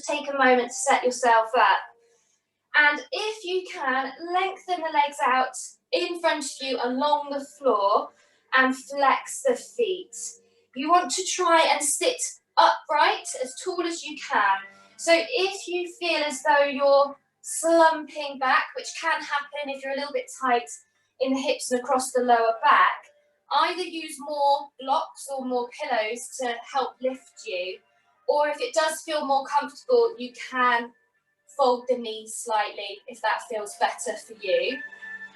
just take a moment to set yourself up. And if you can, lengthen the legs out in front of you along the floor and flex the feet. You want to try and sit upright as tall as you can. So if you feel as though you're slumping back, which can happen if you're a little bit tight in the hips and across the lower back, either use more blocks or more pillows to help lift you, or if it does feel more comfortable, you can fold the knees slightly if that feels better for you.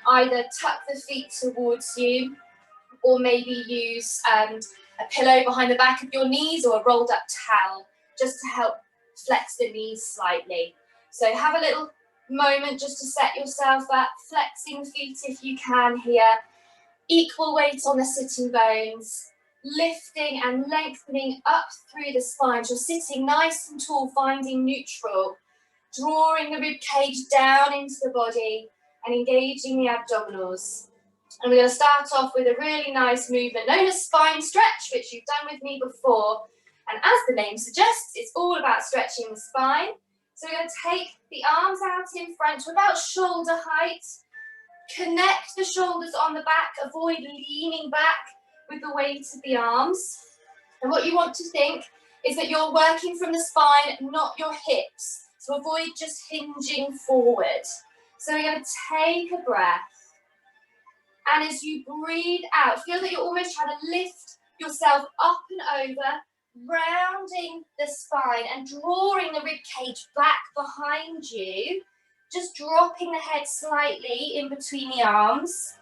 Either tuck the feet towards you, or maybe use a pillow behind the back of your knees or a rolled up towel just to help flex the knees slightly. So have a little moment just to set yourself up, flexing the feet if you can here. Equal weight on the sitting bones, lifting and lengthening up through the spine. So you're sitting nice and tall, finding neutral, drawing the rib cage down into the body and engaging the abdominals. And we're going to start off with a really nice movement known as spine stretch, which you've done with me before. And as the name suggests, it's all about stretching the spine. So we're going to take the arms out in front to about shoulder height. Connect the shoulders on the back, avoid leaning back with the weight of the arms. And what you want to think is that you're working from the spine, not your hips. So avoid just hinging forward. So we're going to take a breath. And as you breathe out, feel that you're almost trying to lift yourself up and over, rounding the spine and drawing the rib cage back behind you. Just dropping the head slightly in between the arms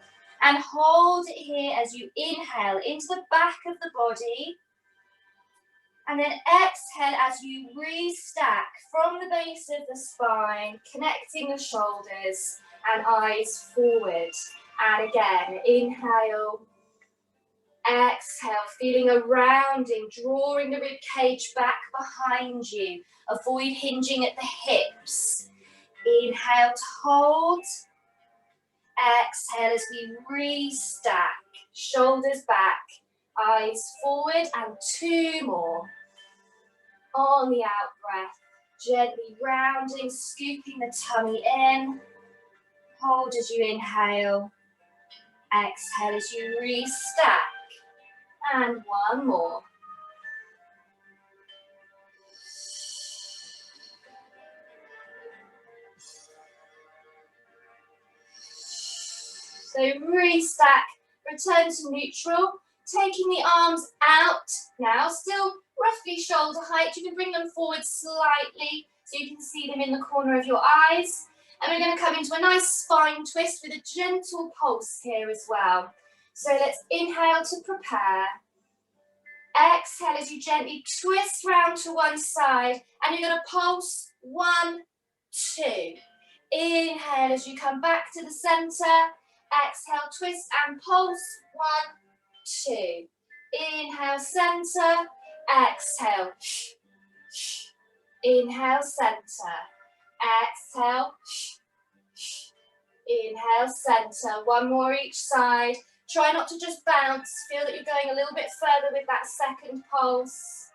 and hold it here as you inhale into the back of the body. And then exhale as you restack from the base of the spine, connecting the shoulders and eyes forward. And again, inhale, exhale, feeling a rounding, drawing the rib cage back behind you. Avoid hinging at the hips. Inhale to hold. Exhale as we restack. Shoulders back, eyes forward, and 2 more. On the out breath, gently rounding, scooping the tummy in. Hold as you inhale. Exhale as you restack. And 1 more. So restack, return to neutral, taking the arms out now, still roughly shoulder height. You can bring them forward slightly so you can see them in the corner of your eyes. And we're going to come into a nice spine twist with a gentle pulse here as well. So let's inhale to prepare. Exhale as you gently twist round to one side, and you're going to pulse 1, 2. Inhale as you come back to the center. Exhale, twist and pulse. 1, 2. Inhale, center. Exhale. Inhale, center. Exhale. Inhale, center. 1 more each side. Try not to just bounce. Feel that you're going a little bit further with that second pulse.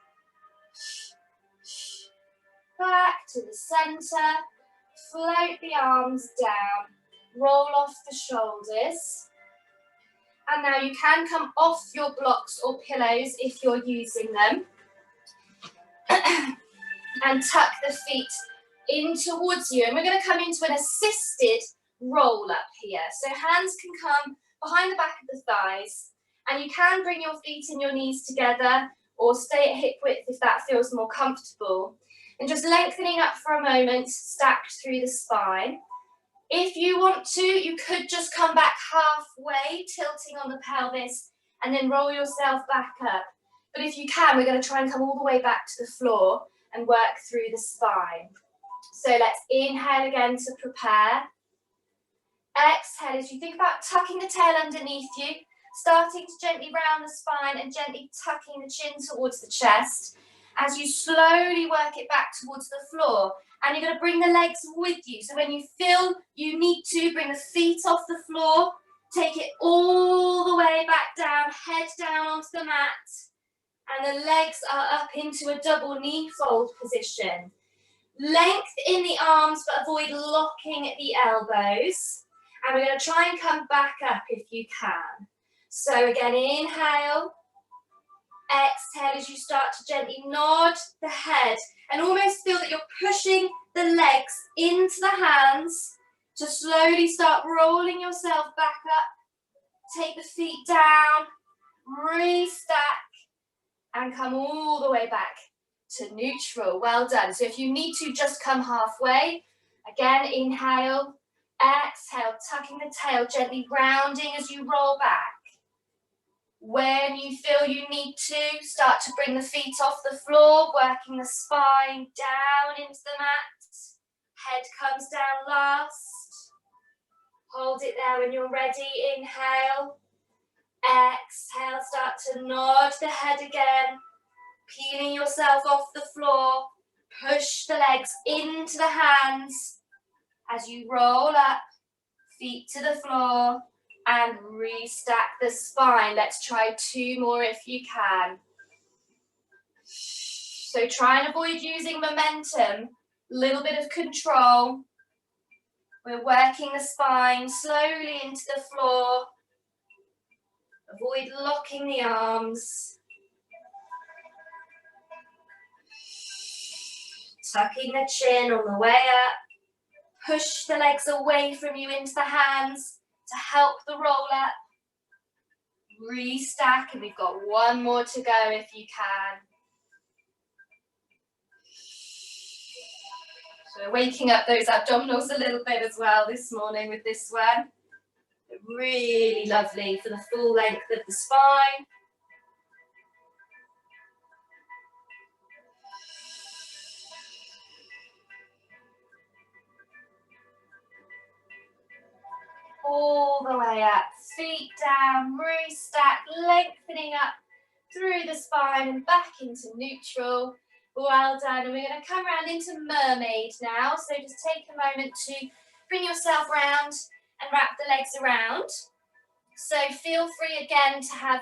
Back to the center. Float the arms down. Roll off the shoulders. And now you can come off your blocks or pillows if you're using them. And tuck the feet in towards you. And we're going to come into an assisted roll up here. So hands can come behind the back of the thighs. And you can bring your feet and your knees together or stay at hip width if that feels more comfortable. And just lengthening up for a moment, stacked through the spine. If you want to, you could just come back halfway, tilting on the pelvis, and then roll yourself back up. But if you can, we're going to try and come all the way back to the floor and work through the spine. So let's inhale again to prepare. Exhale as you think about tucking the tail underneath you, starting to gently round the spine and gently tucking the chin towards the chest as you slowly work it back towards the floor. And you're going to bring the legs with you. So when you feel you need to, bring the feet off the floor, take it all the way back down, head down onto the mat. And the legs are up into a double knee fold position. Length in the arms, but avoid locking at the elbows. And we're going to try and come back up if you can. So again, inhale. Exhale as you start to gently nod the head and almost feel that you're pushing the legs into the hands to slowly start rolling yourself back up. Take the feet down, restack, and come all the way back to neutral. Well done. So if you need to, just come halfway. Again, inhale, exhale, tucking the tail, gently rounding as you roll back. When you feel you need to, start to bring the feet off the floor, working the spine down into the mat. Head comes down last. Hold it there when you're ready. Inhale. Exhale, start to nod the head again. Peeling yourself off the floor. Push the legs into the hands as you roll up, feet to the floor. And restack the spine. Let's try 2 more if you can. So try and avoid using momentum, a little bit of control. We're working the spine slowly into the floor. Avoid locking the arms. Tucking the chin on the way up. Push the legs away from you into the hands to help the roll up. Restack, and we've got 1 more to go if you can. So we're waking up those abdominals a little bit as well this morning with this one. Really lovely for the full length of the spine. All the way up, feet down, restack, lengthening up through the spine and back into neutral. Well done. And we're going to come around into mermaid now. So just take a moment to bring yourself round and wrap the legs around. So feel free again to have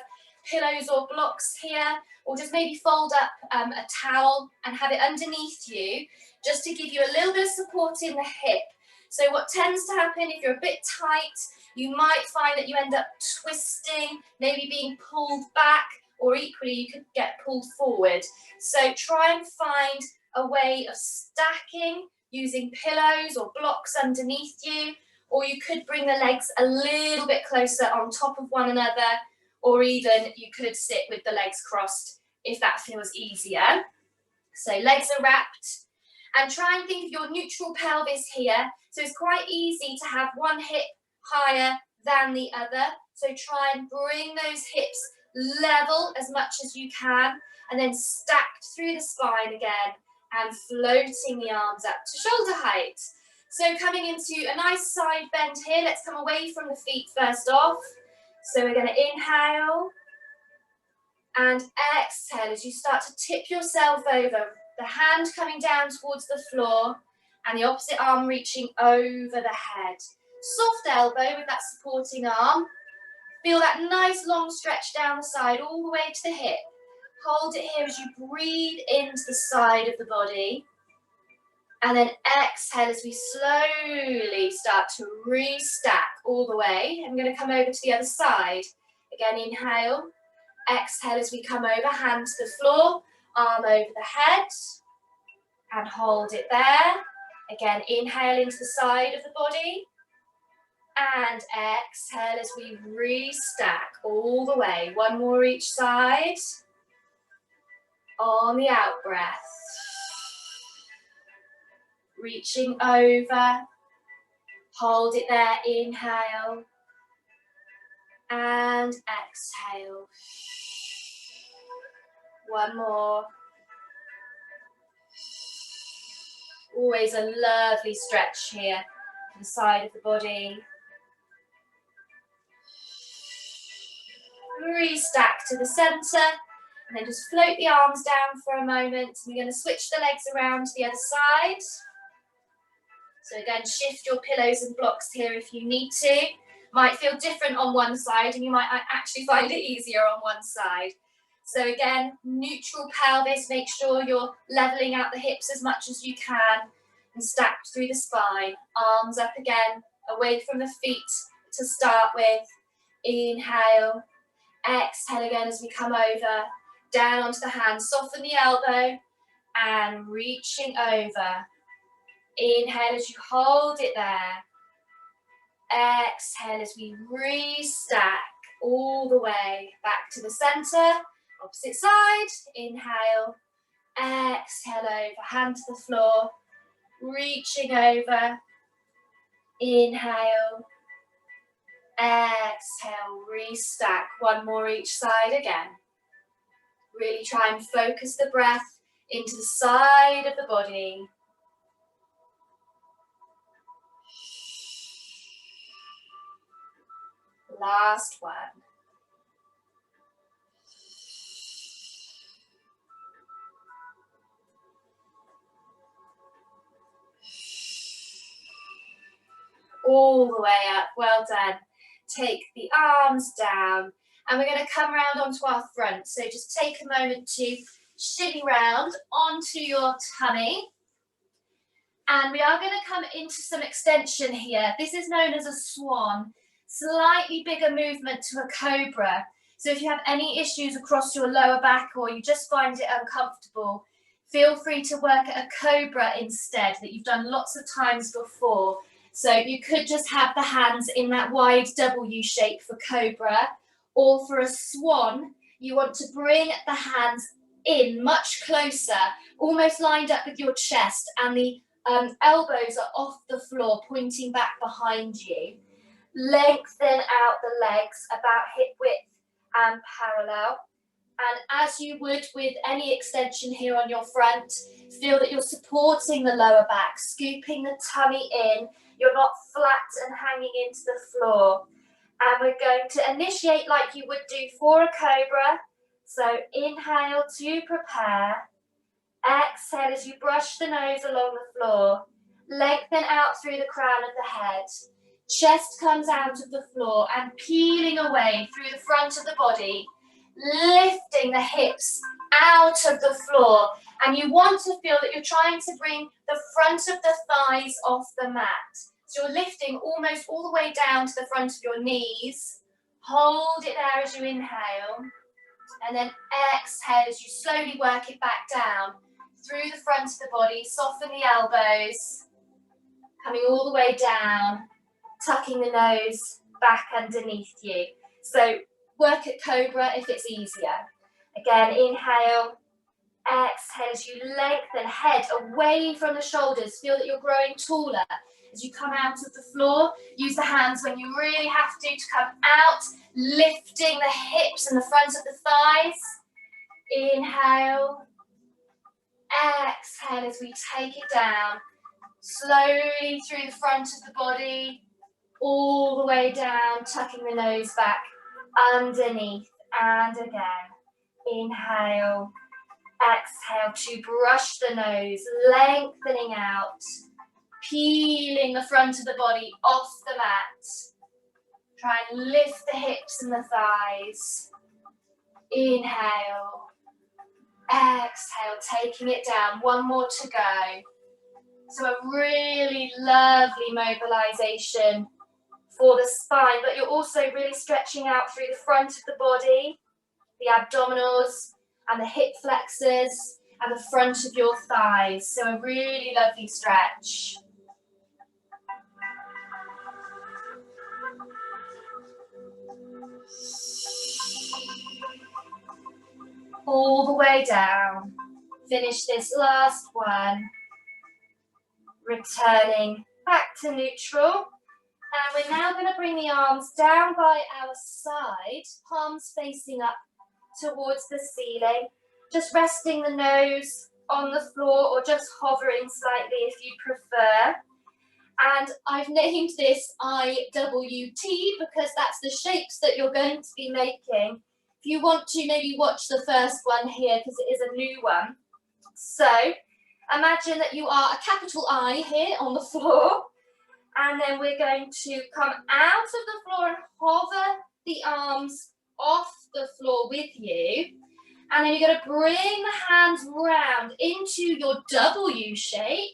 pillows or blocks here, or just maybe fold up a towel and have it underneath you, just to give you a little bit of support in the hip. So what tends to happen if you're a bit tight, you might find that you end up twisting, maybe being pulled back, or equally you could get pulled forward. So try and find a way of stacking using pillows or blocks underneath you, or you could bring the legs a little bit closer on top of one another, or even you could sit with the legs crossed if that feels easier. So legs are wrapped. And try and think of your neutral pelvis here. So it's quite easy to have one hip higher than the other. So try and bring those hips level as much as you can, and then stacked through the spine again and floating the arms up to shoulder height. So coming into a nice side bend here. Let's come away from the feet first off. So we're going to inhale and exhale as you start to tip yourself over. The hand coming down towards the floor and the opposite arm reaching over the head. Soft elbow with that supporting arm. Feel that nice long stretch down the side all the way to the hip. Hold it here as you breathe into the side of the body. And then exhale as we slowly start to restack all the way. I'm going to come over to the other side. Again, inhale. Exhale as we come over, hand to the floor. Arm over the head and hold it there. Again, inhale into the side of the body and exhale as we restack all the way. 1 more each side. On the out breath. Reaching over. Hold it there. Inhale and exhale. 1 more. Always a lovely stretch here to the side of the body. Restack to the center, and then just float the arms down for a moment. We're going to switch the legs around to the other side. So again, shift your pillows and blocks here if you need to. Might feel different on one side, and you might actually find it easier on one side. So again, neutral pelvis, make sure you're leveling out the hips as much as you can and stacked through the spine. Arms up again, away from the feet to start with. Inhale, exhale again as we come over, down onto the hands, soften the elbow and reaching over. Inhale as you hold it there. Exhale as we restack all the way back to the center, opposite side. Inhale, exhale over, hand to the floor, reaching over. Inhale, exhale, restack. One more each side again. Really try and focus the breath into the side of the body. Last one. All the way up, well done. Take the arms down and we're going to come around onto our front. So just take a moment to shimmy round onto your tummy. And we are going to come into some extension here. This is known as a swan. Slightly bigger movement to a cobra. So if you have any issues across your lower back or you just find it uncomfortable, feel free to work at a cobra instead that you've done lots of times before. So you could just have the hands in that wide W shape for cobra, or for a swan, you want to bring the hands in much closer, almost lined up with your chest, and the elbows are off the floor, pointing back behind you. Lengthen out the legs about hip width and parallel. And as you would with any extension here on your front, feel that you're supporting the lower back, scooping the tummy in. You're not flat and hanging into the floor. And we're going to initiate like you would do for a cobra. So inhale to prepare. Exhale as you brush the nose along the floor. Lengthen out through the crown of the head. Chest comes out of the floor and peeling away through the front of the body, lifting the hips out of the floor. And you want to feel that you're trying to bring the front of the thighs off the mat. So you're lifting almost all the way down to the front of your knees. Hold it there as you inhale. And then exhale as you slowly work it back down through the front of the body. Soften the elbows. Coming all the way down. Tucking the nose back underneath you. So work at cobra if it's easier. Again, inhale. Exhale as you lengthen head away from the shoulders. Feel that you're growing taller. As you come out of the floor, use the hands when you really have to come out, lifting the hips and the front of the thighs. Inhale. Exhale as we take it down, slowly through the front of the body, all the way down, tucking the nose back underneath. And again, inhale. Exhale to brush the nose, lengthening out, peeling the front of the body off the mat. Try and lift the hips and the thighs. Inhale. Exhale, taking it down. One more to go. So a really lovely mobilization for the spine, but you're also really stretching out through the front of the body, the abdominals and the hip flexors and the front of your thighs. So a really lovely stretch. All the way down. Finish this last one. Returning back to neutral. And we're now going to bring the arms down by our side, palms facing up towards the ceiling. Just resting the nose on the floor or just hovering slightly if you prefer. And I've named this IWT because that's the shapes that you're going to be making. If you want to, maybe watch the first one here because it is a new one. So imagine that you are a capital I here on the floor. And then we're going to come out of the floor and hover the arms off the floor with you. And then you're going to bring the hands round into your W shape.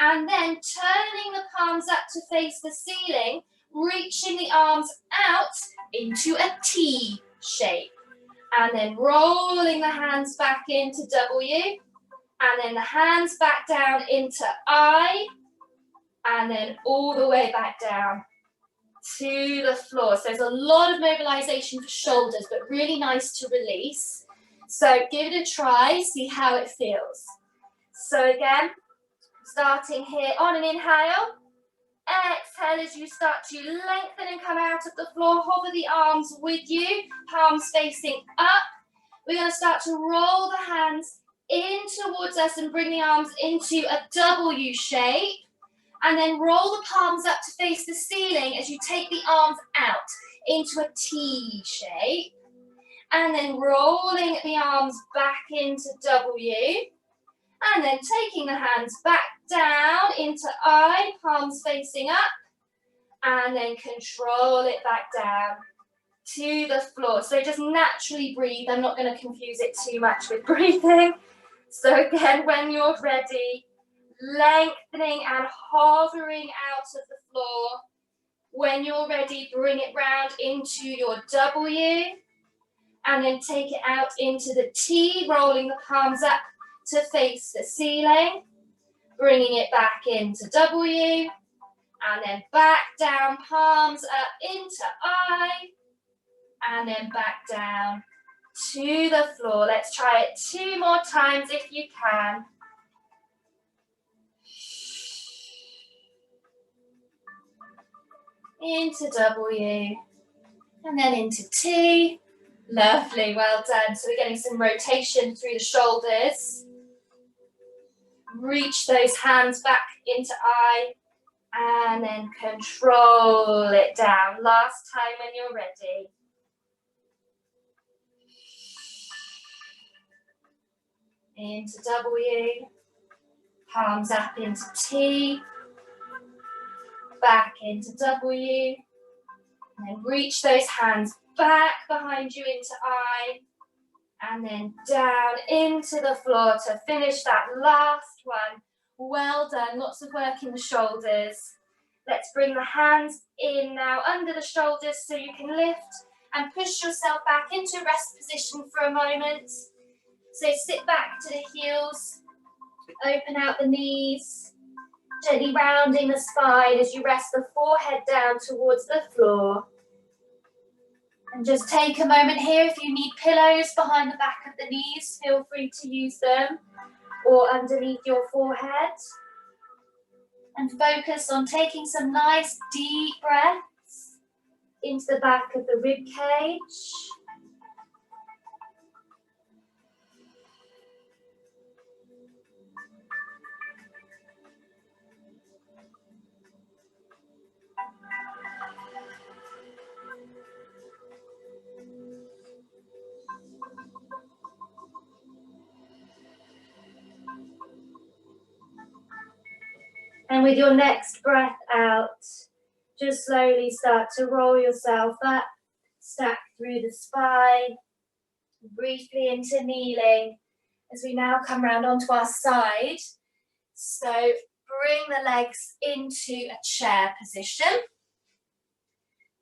And then turning the palms up to face the ceiling, reaching the arms out into a T shape. And then rolling the hands back into W. And then the hands back down into I. And then all the way back down to the floor. So there's a lot of mobilization for shoulders, but really nice to release. So give it a try, see how it feels. So again, starting here on an inhale. Exhale as you start to lengthen and come out of the floor. Hover the arms with you, palms facing up. We're going to start to roll the hands in towards us and bring the arms into a W shape. And then roll the palms up to face the ceiling as you take the arms out into a T shape. And then rolling the arms back into W. And then taking the hands back down into I, palms facing up. And then control it back down to the floor. So just naturally breathe. I'm not going to confuse it too much with breathing. So again, when you're ready, lengthening and hovering out of the floor. When you're ready, bring it round into your W. And then take it out into the T, rolling the palms up to face the ceiling. Bringing it back into W. And then back down, palms up into I. And then back down to the floor. Let's try it 2 more times if you can. Into W. And then into T. Lovely, well done. So we're getting some rotation through the shoulders. Reach those hands back into I. And then control it down. Last time when you're ready. Into W. Palms up into T. Back into W. And then reach those hands back behind you into I. And then down into the floor to finish that last one. Well done, lots of work in the shoulders. Let's bring the hands in now under the shoulders so you can lift and push yourself back into rest position for a moment. So sit back to the heels, open out the knees, gently rounding the spine as you rest the forehead down towards the floor. And just take a moment here. If you need pillows behind the back of the knees, feel free to use them, or underneath your forehead. And focus on taking some nice deep breaths into the back of the rib cage. And with your next breath out, just slowly start to roll yourself up, stack through the spine, briefly into kneeling as we now come round onto our side. So bring the legs into a chair position,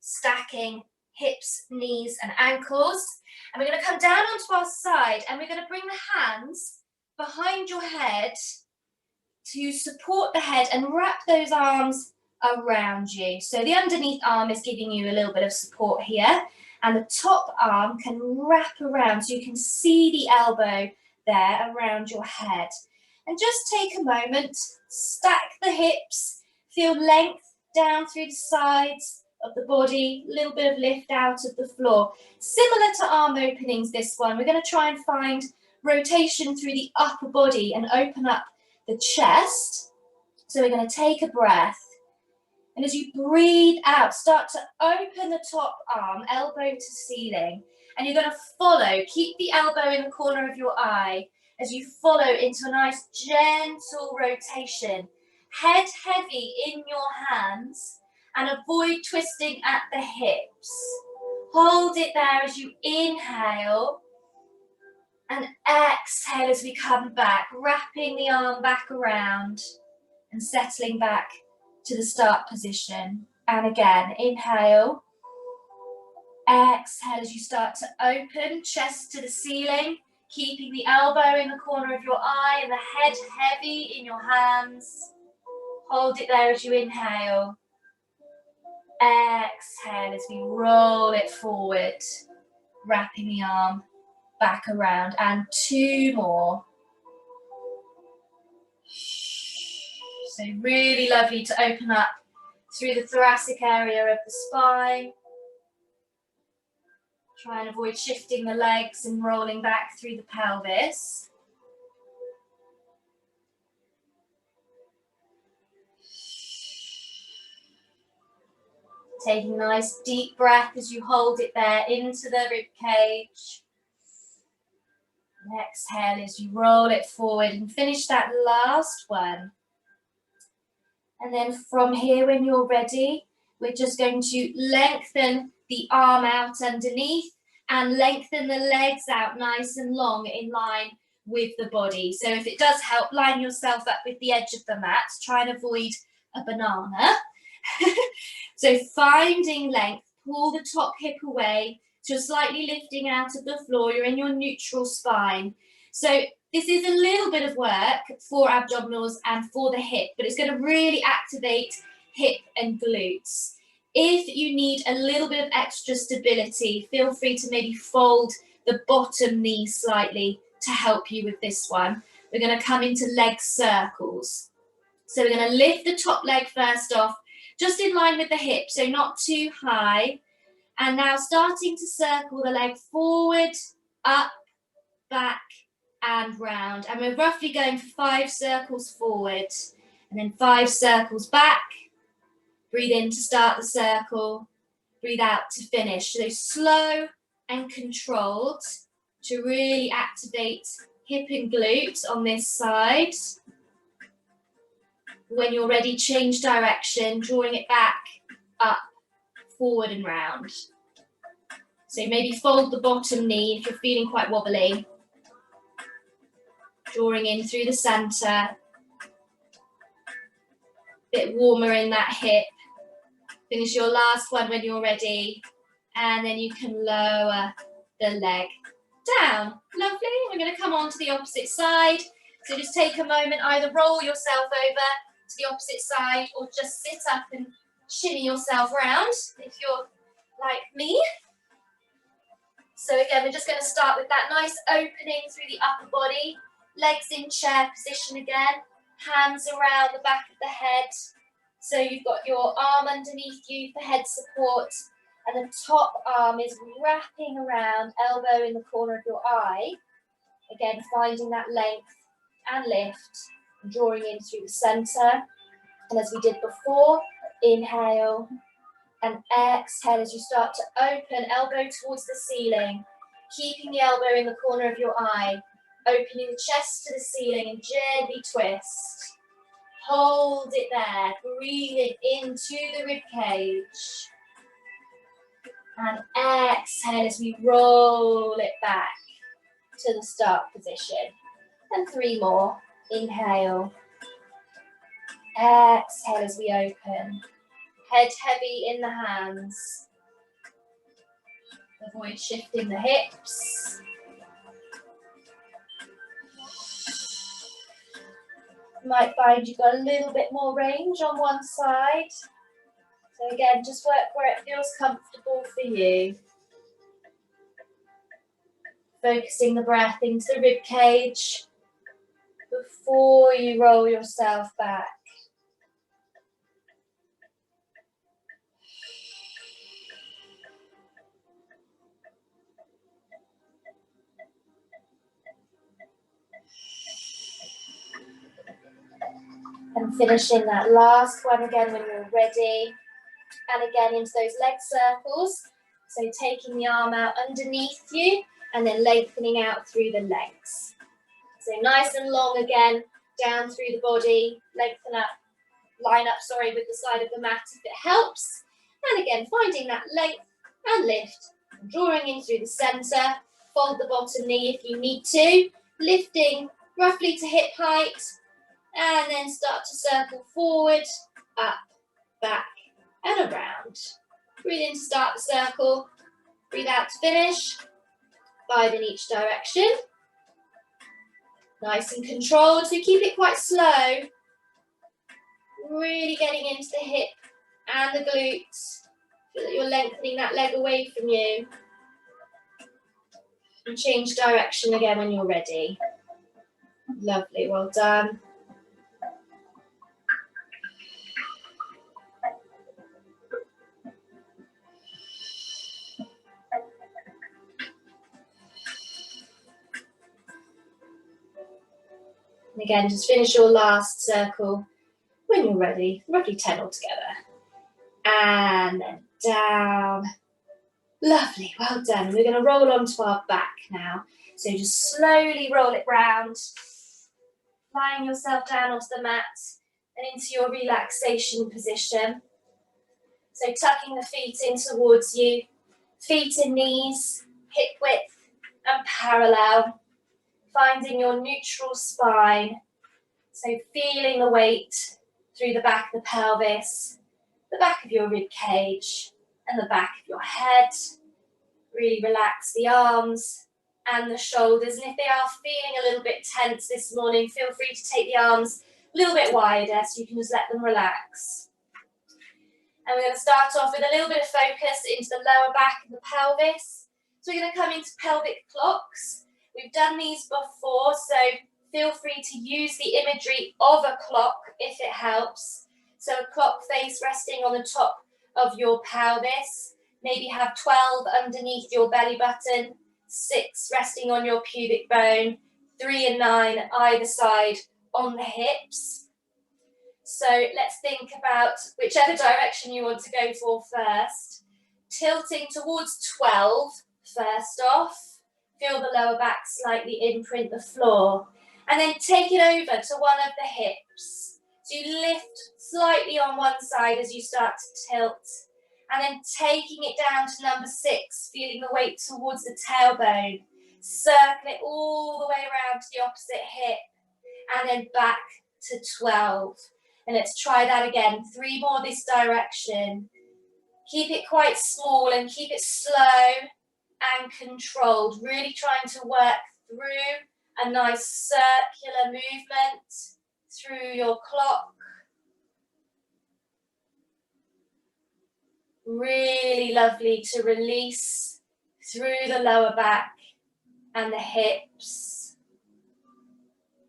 stacking hips, knees and ankles. And we're going to come down onto our side and we're going to bring the hands behind your head to support the head and wrap those arms around you. So the underneath arm is giving you a little bit of support here, and the top arm can wrap around so you can see the elbow there around your head. And just take a moment, stack the hips, feel length down through the sides of the body, a little bit of lift out of the floor. Similar to arm openings, this one, we're going to try and find rotation through the upper body and open up the chest. So we're going to take a breath, and as you breathe out, start to open the top arm, elbow to ceiling, and you're going to follow. Keep the elbow in the corner of your eye as you follow into a nice gentle rotation. Head heavy in your hands and avoid twisting at the hips. Hold it there as you inhale And exhale as we come back, wrapping the arm back around and settling back to the start position. And again, inhale. Exhale as you start to open, chest to the ceiling, keeping the elbow in the corner of your eye and the head heavy in your hands. Hold it there as you inhale. Exhale as we roll it forward, wrapping the arm back around. And 2 more. So really lovely to open up through the thoracic area of the spine. Try and avoid shifting the legs and rolling back through the pelvis. Taking a nice deep breath as you hold it there into the rib cage. And exhale as you roll it forward and finish that last one. And then from here, when you're ready, we're just going to lengthen the arm out underneath and lengthen the legs out nice and long in line with the body. So if it does help, line yourself up with the edge of the mat. Try and avoid a banana. So finding length, pull the top hip away. So you're slightly lifting out of the floor. You're in your neutral spine. So this is a little bit of work for abdominals and for the hip, but it's going to really activate hip and glutes. If you need a little bit of extra stability, feel free to maybe fold the bottom knee slightly to help you with this one. We're going to come into leg circles. So we're going to lift the top leg first off, just in line with the hip, so not too high. And now starting to circle the leg forward, up, back, and round. And we're roughly going for 5 circles forward, and then 5 circles back. Breathe in to start the circle, breathe out to finish. So slow and controlled to really activate hip and glutes on this side. When you're ready, change direction, drawing it back, up, forward and round. So maybe fold the bottom knee if you're feeling quite wobbly. Drawing in through the centre. Bit warmer in that hip. Finish your last one when you're ready. And then you can lower the leg down. Lovely. We're going to come on to the opposite side. So just take a moment, either roll yourself over to the opposite side or just sit up and shimmy yourself around if you're like me. So again, we're just going to start with that nice opening through the upper body. Legs in chair position again. Hands around the back of the head. So you've got your arm underneath you for head support. And the top arm is wrapping around, elbow in the corner of your eye. Again, finding that length and lift. Drawing in through the centre. And as we did before, inhale and exhale as you start to open, elbow towards the ceiling. Keeping the elbow in the corner of your eye. Opening the chest to the ceiling and gently twist. Hold it there, breathing into the rib cage. And exhale as we roll it back to the start position. And 3 more. Inhale. Exhale as we open. Head heavy in the hands. Avoid shifting the hips. You might find you've got a little bit more range on one side. So again, just work where it feels comfortable for you. Focusing the breath into the rib cage before you roll yourself back. And finishing that last one again when you're ready. And again into those leg circles. So taking the arm out underneath you and then lengthening out through the legs. So nice and long again, down through the body, lengthen up, line up, with the side of the mat if it helps. And again, finding that length and lift, drawing in through the centre. Fold the bottom knee if you need to, lifting roughly to hip height, and then start to circle forward, up, back, and around. Breathe in to start the circle, breathe out to finish, 5 in each direction. Nice and controlled, so keep it quite slow. Really getting into the hip and the glutes. Feel that you're lengthening that leg away from you. And change direction again when you're ready. Lovely, well done. And again, just finish your last circle when you're ready, roughly 10 altogether. And then down. Lovely, well done. We're going to roll onto our back now. So just slowly roll it round, lying yourself down onto the mat and into your relaxation position. So tucking the feet in towards you, feet and knees, hip width and parallel, finding your neutral spine. So feeling the weight through the back of the pelvis, the back of your rib cage and the back of your head. Really relax the arms and the shoulders, and if they are feeling a little bit tense this morning, feel free to take the arms a little bit wider so you can just let them relax. And we're going to start off with a little bit of focus into the lower back and the pelvis. So we're going to come into pelvic clocks. We've done these before, so feel free to use the imagery of a clock if it helps. So a clock face resting on the top of your pelvis. Maybe have 12 underneath your belly button, 6 resting on your pubic bone, 3 and 9 either side on the hips. So let's think about whichever direction you want to go for first. Tilting towards 12 first off. Feel the lower back slightly imprint the floor. And then take it over to one of the hips. So you lift slightly on one side as you start to tilt. And then taking it down to number 6, feeling the weight towards the tailbone. Circle it all the way around to the opposite hip. And then back to 12. And let's try that again. 3 more this direction. Keep it quite small and keep it slow and controlled. Really trying to work through a nice circular movement through your clock. Really lovely to release through the lower back and the hips.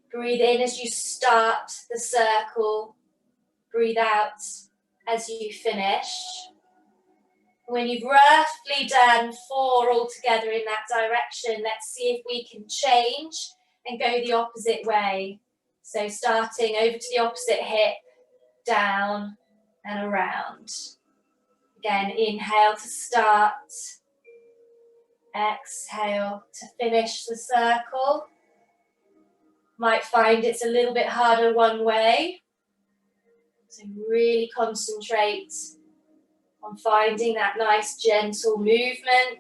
Breathe in as you start the circle. Breathe out as you finish. When you've roughly done 4 altogether in that direction, let's see if we can change and go the opposite way. So starting over to the opposite hip, down and around. Again, inhale to start, exhale to finish the circle. Might find it's a little bit harder one way, so really concentrate on finding that nice gentle movement.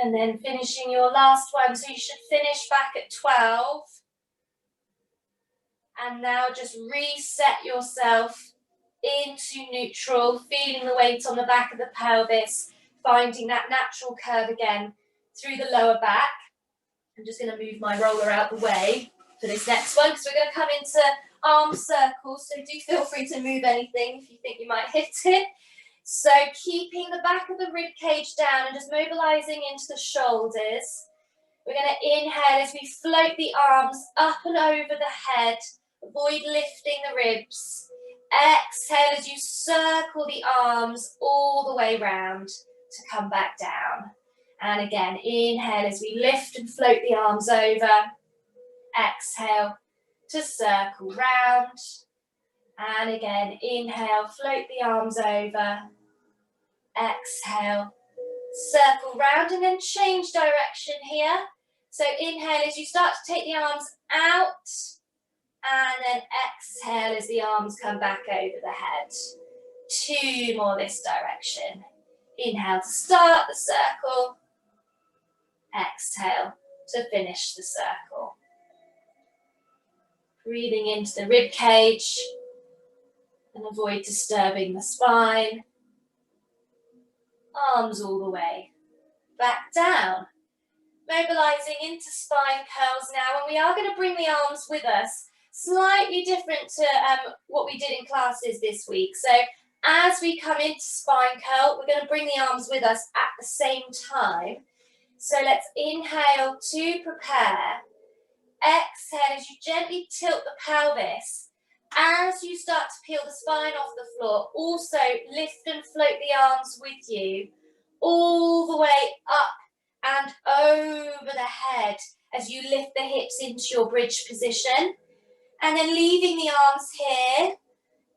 And then finishing your last one, so you should finish back at 12. And now just reset yourself into neutral, feeling the weight on the back of the pelvis, finding that natural curve again through the lower back. I'm just going to move my roller out the way for this next one because we're going to come into arm circles, so do feel free to move anything if you think you might hit it. So keeping the back of the rib cage down and just mobilizing into the shoulders. We're going to inhale as we float the arms up and over the head. Avoid lifting the ribs. Exhale as you circle the arms all the way round to come back down. And again, inhale as we lift and float the arms over. Exhale to circle round. And again, inhale, float the arms over. Exhale, circle round, and then change direction here. So inhale as you start to take the arms out. And then exhale as the arms come back over the head. 2 more this direction. Inhale to start the circle. Exhale to finish the circle. Breathing into the rib cage and avoid disturbing the spine. Arms all the way back down. Mobilizing into spine curls now, and we are going to bring the arms with us. Slightly different to what we did in classes this week. So as we come into spine curl, we're going to bring the arms with us at the same time. So let's inhale to prepare. Exhale as you gently tilt the pelvis. As you start to peel the spine off the floor, also lift and float the arms with you all the way up and over the head as you lift the hips into your bridge position. And then leaving the arms here.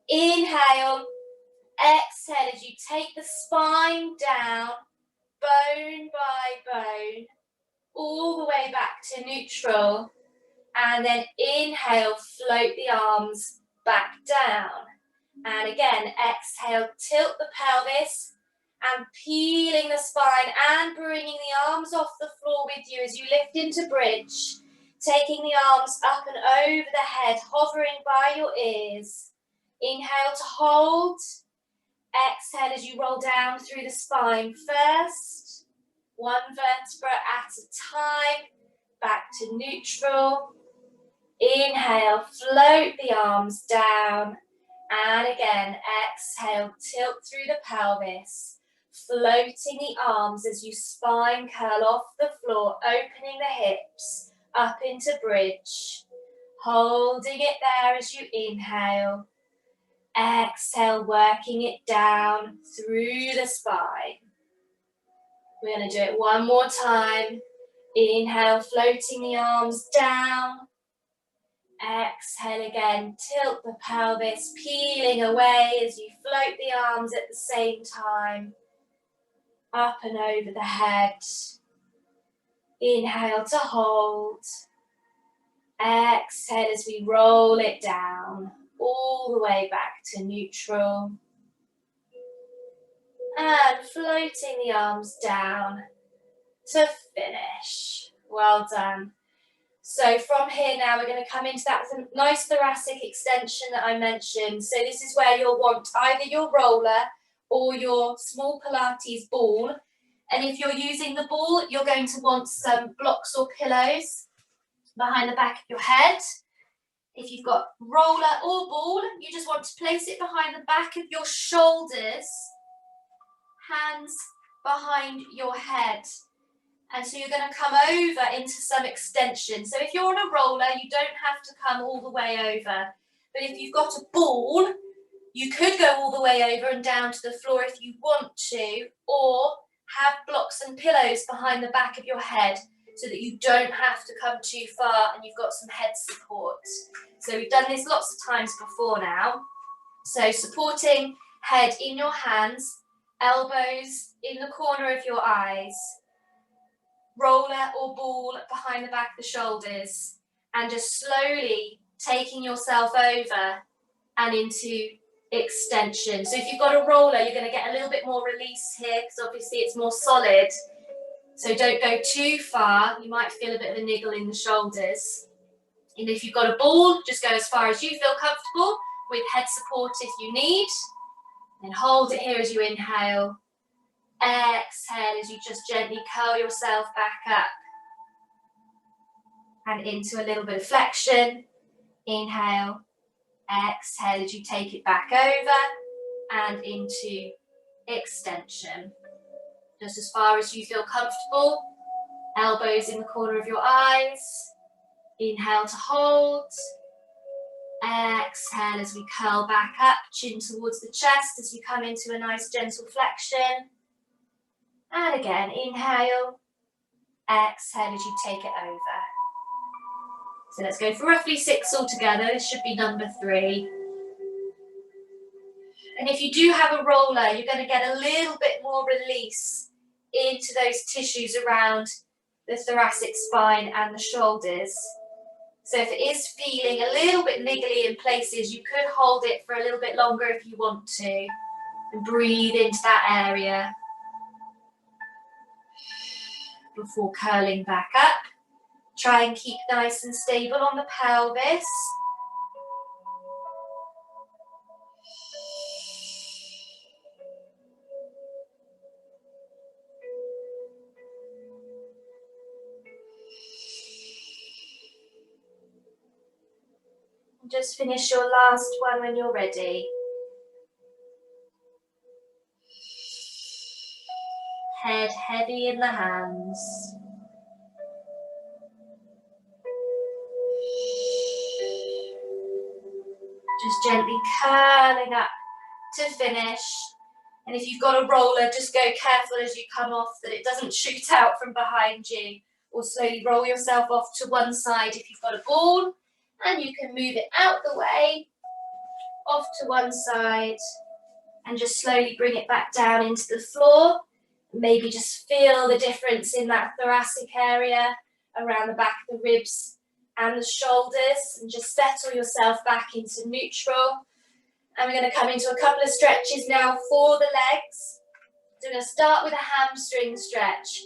Inhale, exhale as you take the spine down, bone by bone, all the way back to neutral. And then inhale, float the arms back down. And again, exhale, tilt the pelvis and peeling the spine and bringing the arms off the floor with you as you lift into bridge. Taking the arms up and over the head, hovering by your ears. Inhale to hold. Exhale as you roll down through the spine first. One vertebra at a time. Back to neutral. Inhale, float the arms down. And again, exhale, tilt through the pelvis. Floating the arms as you spine curl off the floor, opening the hips up into bridge. Holding it there as you inhale. Exhale, working it down through the spine. We're going to do it one more time. Inhale, floating the arms down. Exhale again, tilt the pelvis, peeling away as you float the arms at the same time. Up and over the head. Inhale to hold. Exhale as we roll it down, all the way back to neutral. And floating the arms down to finish. Well done. So from here now, we're going to come into that nice thoracic extension that I mentioned. So this is where you'll want either your roller or your small Pilates ball. And if you're using the ball, you're going to want some blocks or pillows behind the back of your head. If you've got roller or ball, you just want to place it behind the back of your shoulders, hands behind your head. And so you're going to come over into some extension. So if you're on a roller, you don't have to come all the way over. But if you've got a ball, you could go all the way over and down to the floor if you want to, or have blocks and pillows behind the back of your head so that you don't have to come too far and you've got some head support. So we've done this lots of times before now. So supporting head in your hands, elbows in the corner of your eyes, roller or ball behind the back of the shoulders, and just slowly taking yourself over and into extension. So if you've got a roller, you're going to get a little bit more release here because obviously it's more solid. So don't go too far. You might feel a bit of a niggle in the shoulders. And if you've got a ball, just go as far as you feel comfortable with head support if you need. And hold it here as you inhale. Exhale as you just gently curl yourself back up and into a little bit of flexion. Inhale, exhale as you take it back over and into extension. Just as far as you feel comfortable. Elbows in the corner of your eyes. Inhale to hold. Exhale as we curl back up, chin towards the chest as you come into a nice gentle flexion. And again, inhale, exhale as you take it over. So let's go for roughly 6 altogether. This should be number 3. And if you do have a roller, you're going to get a little bit more release into those tissues around the thoracic spine and the shoulders. So if it is feeling a little bit niggly in places, you could hold it for a little bit longer if you want to. And breathe into that area before curling back up. Try and keep nice and stable on the pelvis. Just finish your last one when you're ready. Head heavy in the hands. Just gently curling up to finish. And if you've got a roller, just go careful as you come off that it doesn't shoot out from behind you. Or slowly roll yourself off to one side if you've got a ball. And you can move it out the way, off to one side, and just slowly bring it back down into the floor. Maybe just feel the difference in that thoracic area, around the back of the ribs and the shoulders, and just settle yourself back into neutral. And we're going to come into a couple of stretches now for the legs. So we're going to start with a hamstring stretch.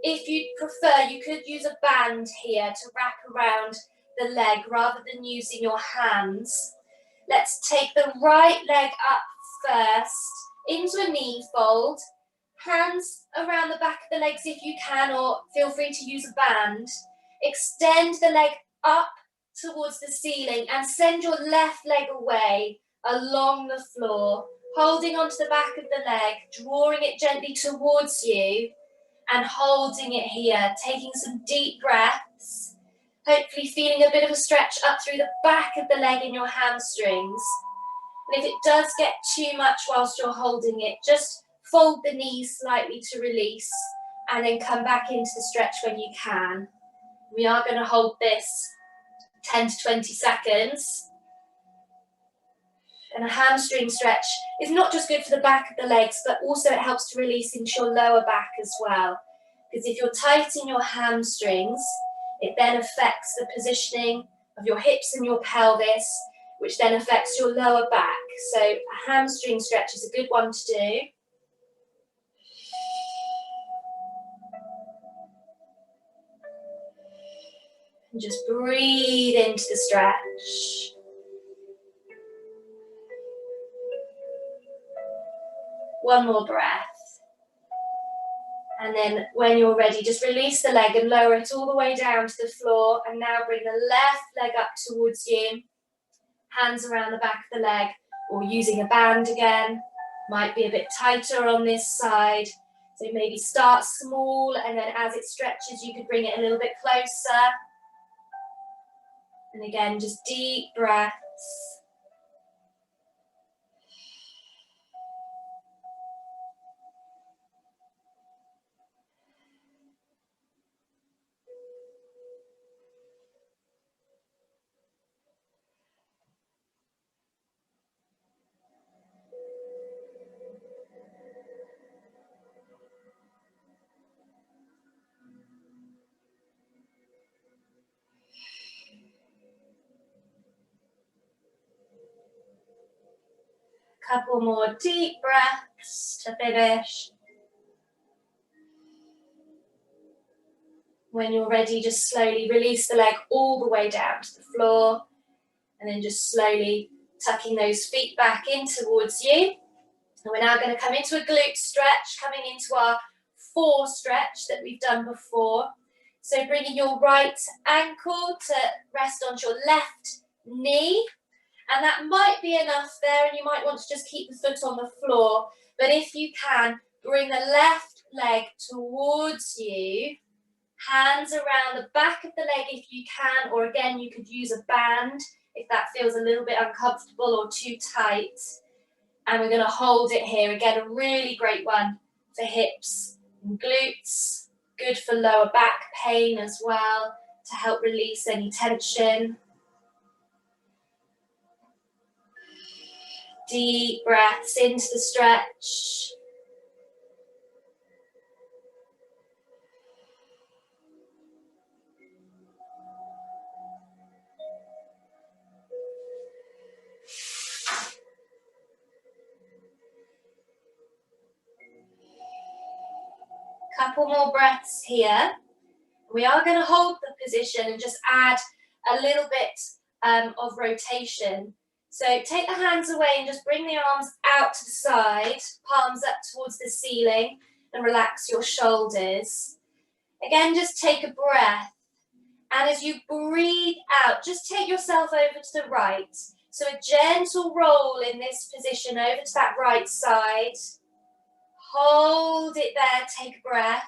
If you prefer, you could use a band here to wrap around the leg rather than using your hands. Let's take the right leg up first into a knee fold. Hands around the back of the legs if you can, or feel free to use a band. Extend the leg up towards the ceiling and send your left leg away along the floor, holding onto the back of the leg, drawing it gently towards you and holding it here, taking some deep breaths, hopefully feeling a bit of a stretch up through the back of the leg in your hamstrings. And if it does get too much whilst you're holding it, just fold the knees slightly to release and then come back into the stretch when you can. We are going to hold this 10 to 20 seconds. And a hamstring stretch is not just good for the back of the legs, but also it helps to release into your lower back as well. Because if you're tight in your hamstrings, it then affects the positioning of your hips and your pelvis, which then affects your lower back. So a hamstring stretch is a good one to do. And just breathe into the stretch. One more breath. And then when you're ready, just release the leg and lower it all the way down to the floor. And now bring the left leg up towards you. Hands around the back of the leg, or using a band again. Might be a bit tighter on this side. So maybe start small, and then as it stretches, you could bring it a little bit closer. And again, just deep breaths. Couple more deep breaths to finish. When you're ready, just slowly release the leg all the way down to the floor. And then just slowly tucking those feet back in towards you. And we're now going to come into a glute stretch, coming into our 4 stretch that we've done before. So bringing your right ankle to rest onto your left knee. And that might be enough there, and you might want to just keep the foot on the floor. But if you can, bring the left leg towards you. Hands around the back of the leg if you can, or again, you could use a band if that feels a little bit uncomfortable or too tight. And we're going to hold it here. Again, a really great one for hips and glutes. Good for lower back pain as well, to help release any tension. Deep breaths into the stretch. Couple more breaths here. We are going to hold the position and just add a little bit of rotation. So take the hands away and just bring the arms out to the side, palms up towards the ceiling, and relax your shoulders. Again, just take a breath. And as you breathe out, just take yourself over to the right. So a gentle roll in this position over to that right side. Hold it there, take a breath.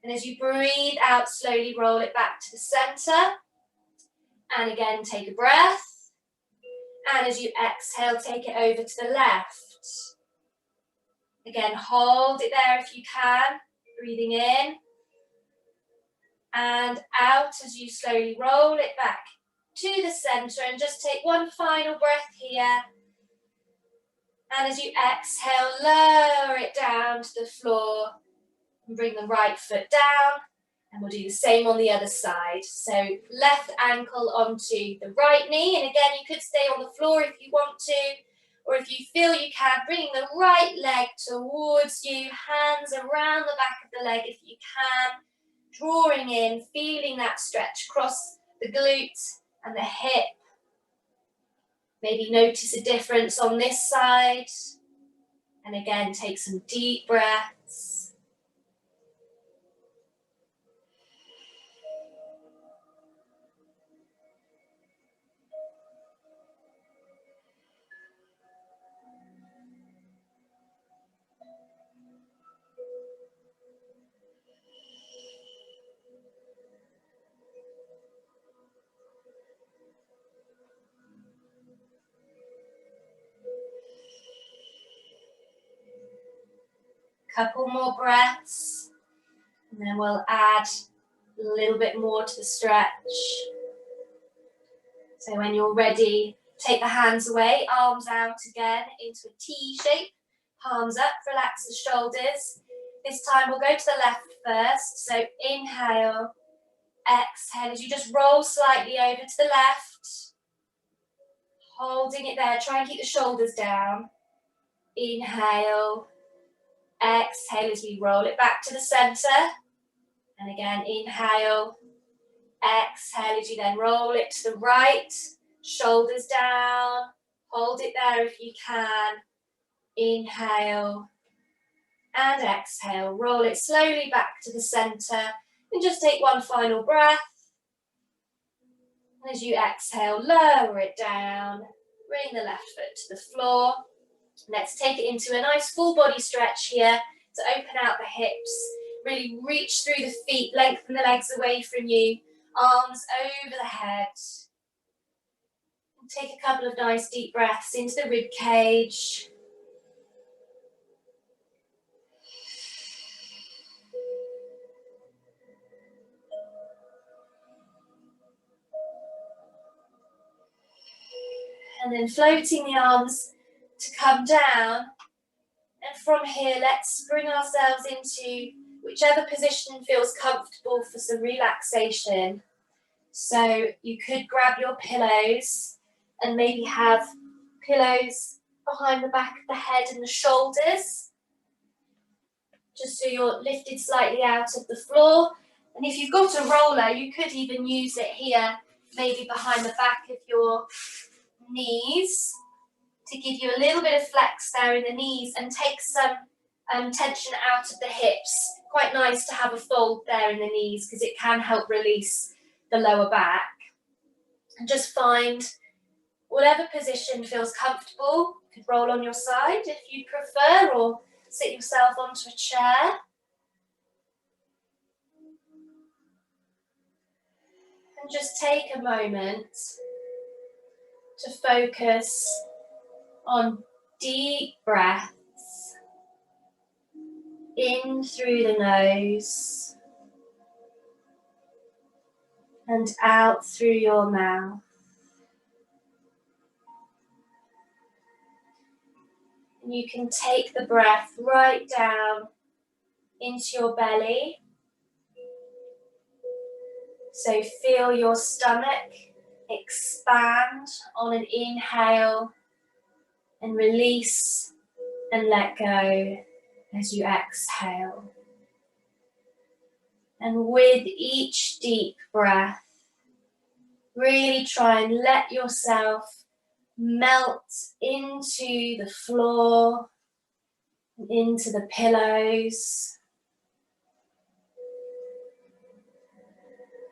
And as you breathe out, slowly roll it back to the center. And again, take a breath. And as you exhale, take it over to the left. Again, hold it there if you can. Breathing in. And out as you slowly roll it back to the center. And just take one final breath here. And as you exhale, lower it down to the floor. And bring the right foot down. And we'll do the same on the other side. So left ankle onto the right knee. And again, you could stay on the floor if you want to. Or if you feel you can, bring the right leg towards you. Hands around the back of the leg if you can. Drawing in, feeling that stretch across the glute and the hip. Maybe notice a difference on this side. And again, take some deep breaths. Couple more breaths, and then we'll add a little bit more to the stretch. So when you're ready, take the hands away, arms out again into a T shape, palms up, relax the shoulders. This time we'll go to the left first. So inhale, exhale as you just roll slightly over to the left. Holding it there, try and keep the shoulders down. Inhale. Exhale as we roll it back to the center. And again, inhale. Exhale as you then roll it to the right. Shoulders down. Hold it there if you can. Inhale. And exhale. Roll it slowly back to the center. And just take one final breath. And as you exhale, lower it down. Bring the left foot to the floor. Let's take it into a nice full body stretch here to open out the hips. Really reach through the feet, lengthen the legs away from you, arms over the head. And take a couple of nice deep breaths into the rib cage. And then floating the arms to come down. And from here, let's bring ourselves into whichever position feels comfortable for some relaxation. So you could grab your pillows and maybe have pillows behind the back of the head and the shoulders, just so you're lifted slightly out of the floor. And if you've got a roller, you could even use it here, maybe behind the back of your knees, to give you a little bit of flex there in the knees and take some tension out of the hips. Quite nice to have a fold there in the knees because it can help release the lower back. And just find whatever position feels comfortable. You could roll on your side if you prefer, or sit yourself onto a chair. And just take a moment to focus on deep breaths in through the nose and out through your mouth. And you can take the breath right down into your belly. So feel your stomach expand on an inhale and release and let go as you exhale. And with each deep breath, really try and let yourself melt into the floor, into the pillows.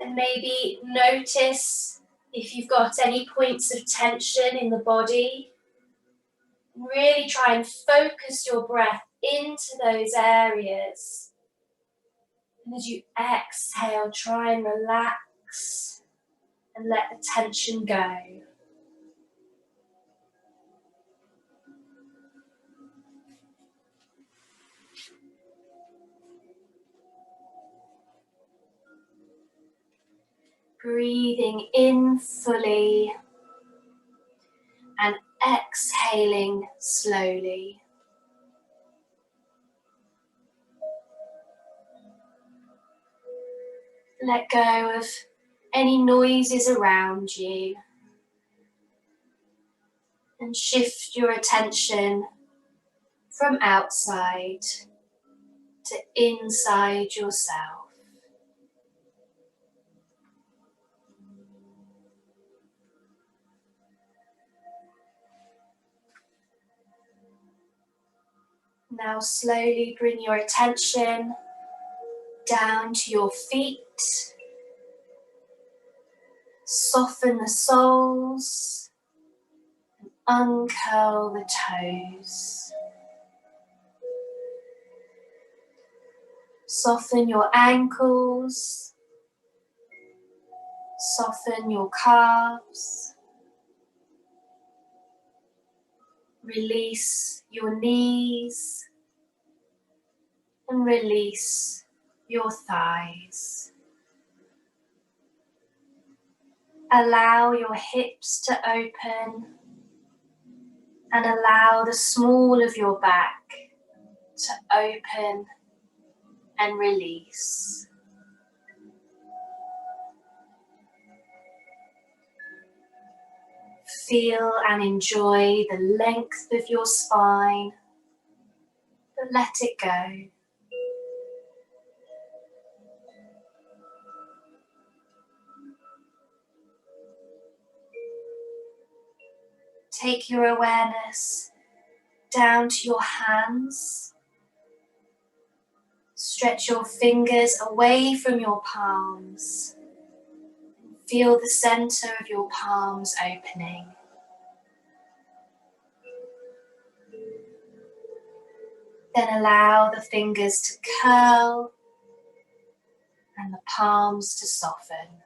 And maybe notice if you've got any points of tension in the body. Really try and focus your breath into those areas. And as you exhale, try and relax and let the tension go. Breathing in fully and exhaling slowly. Let go of any noises around you and shift your attention from outside to inside yourself. Now slowly bring your attention down to your feet. Soften the soles and uncurl the toes. Soften your ankles. Soften your calves. Release your knees and release your thighs. Allow your hips to open and allow the small of your back to open and release. Feel and enjoy the length of your spine, but let it go. Take your awareness down to your hands. Stretch your fingers away from your palms. Feel the center of your palms opening. Then allow the fingers to curl and the palms to soften.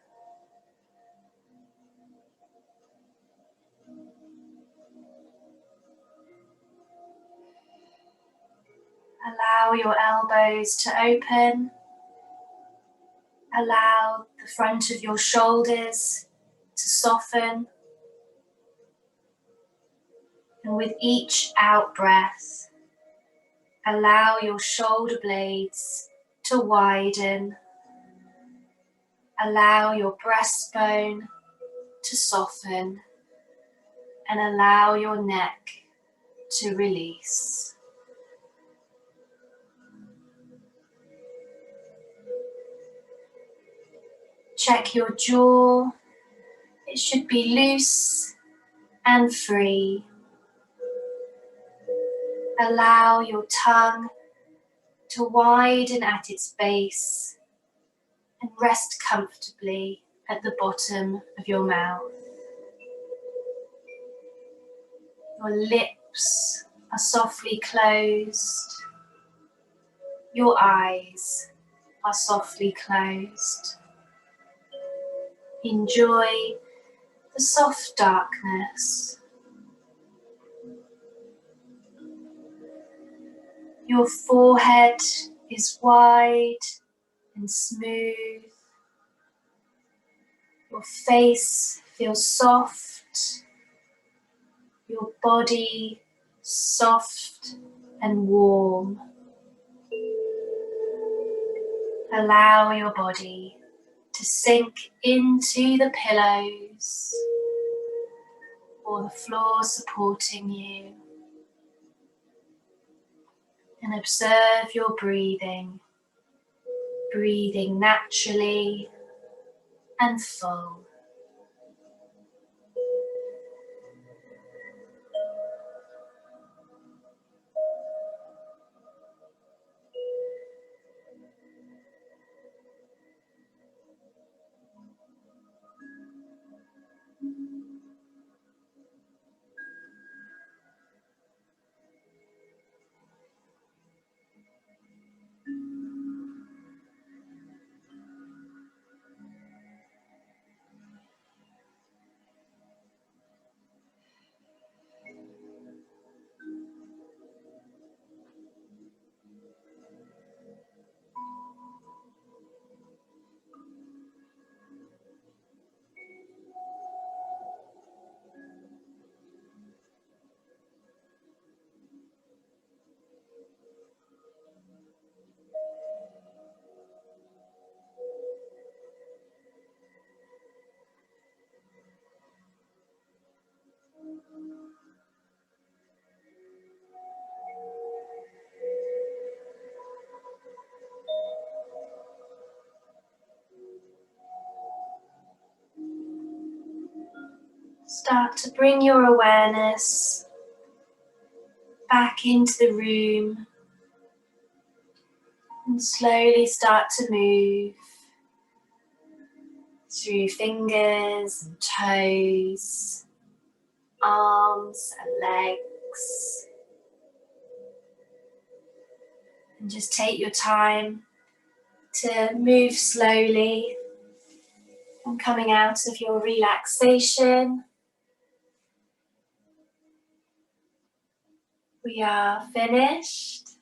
Allow your elbows to open. Allow the front of your shoulders to soften. And with each out breath, allow your shoulder blades to widen. Allow your breastbone to soften. And allow your neck to release. Check your jaw. It should be loose and free. Allow your tongue to widen at its base and rest comfortably at the bottom of your mouth. Your lips are softly closed. Your eyes are softly closed. Enjoy the soft darkness. Your forehead is wide and smooth. Your face feels soft. Your body soft and warm. Allow your body to sink into the pillows or the floor supporting you. And observe your breathing, breathing naturally and full. Start to bring your awareness back into the room and slowly start to move through fingers and toes, arms and legs. And just take your time to move slowly and coming out of your relaxation. We are finished.